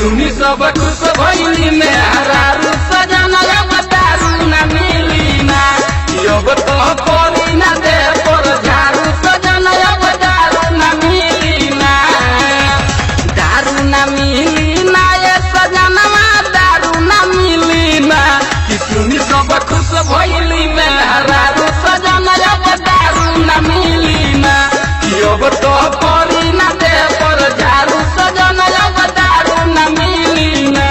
सुनी सब खुश भइली में हरारू सजना अब दारू न मिली ना अब तो परी ना दे पर झारू सजना अब दारू न मिली ना दारू न मिली ना ये सजनवा दारू न मिली ना कि सुनी सब खुश भइली में हरारू सजना अब दारू न मिली ना अब तो परी ना दे पर झारू सजना अब दारू न मिली ना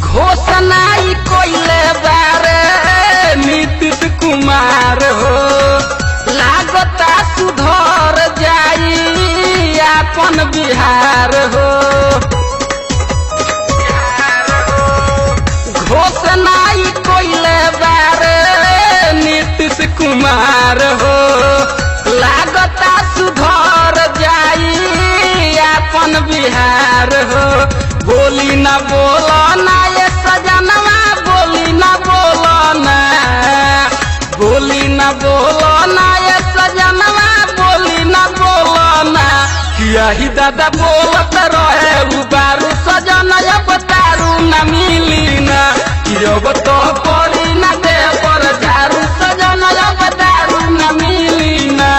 घोषणा कोइले बारे नीतीश कुमार हो लागता सुधर जाई अपन बिहार हो घोषणा कोइले बारे नीतीश कुमार हो लागता सुधर जाई अपन बिहार हो बोली ना बोलो ना ये सजनवा बोली ना बोलो ना बोली ना बोलो ना ये सजनवा बोली ना बोलो ना किया ही दादा बोलत रहे उबारू सजन अब दारू न मिली ना अब तो परी ना दे पर झारू सजन अब दारू न मिली ना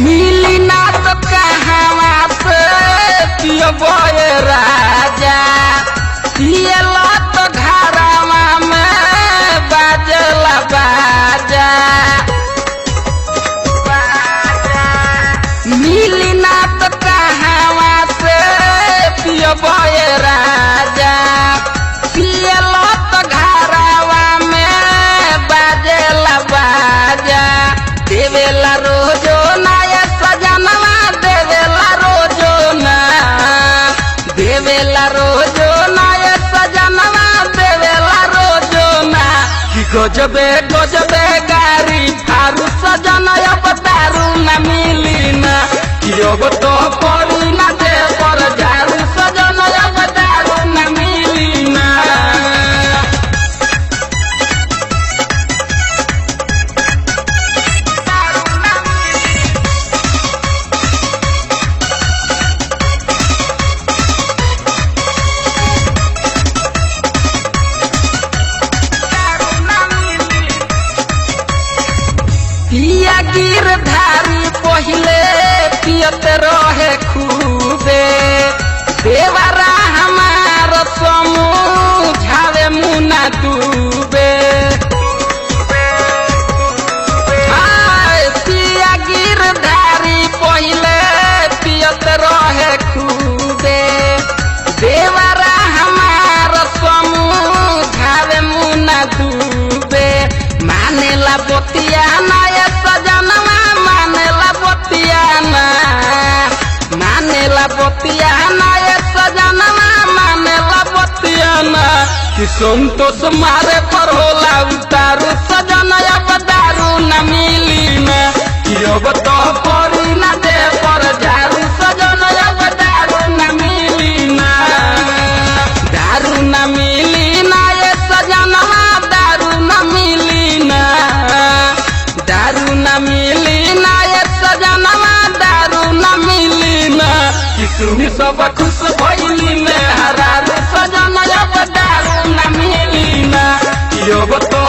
मिली ना तो कहवा से पियबे राजा पियला तो घरवा में बाजला बाजा मिली ना तो कहवा से पियबे राजा पियला तो घरवा में बाजला बाजा देवेला रोजो ना ये सजनवा देवेला रोजो ना देवेला रोजो ना ये सजनवा देवेला रोजो ना कि गजबे गजबे गारी फारू सजन अब दारू न मिली ना कि अब तो परी ना दे पर झारू सजन अब दारू न मिली ना पिया गिरधारी पहिले पियत रहे खूबे देवरा हमार समूझावे मुना डूबे पिया गिरधारी पहिले पियत रहे खूबे देवरा हमार समूझावे मुना डूबे मानेला बतिया ना ये सजनवा मानेला बतिया ना मानेला बतिया ना ये सजनवा मानेला बतिया ना कि संतोष मारे पर होला उतारू सजन अब दारू न मिली ना कि अब तो परी ना दे पर झारू सजन अब दारू न मिली ना दारू न मिली ना ये सजनवा दारू न मिली ना दारू न मिली ना ये सजनवा दारू न मिली ना कि सुनी सब खुश भइली में हरारू सजन अब दारू न मिली ना अब तो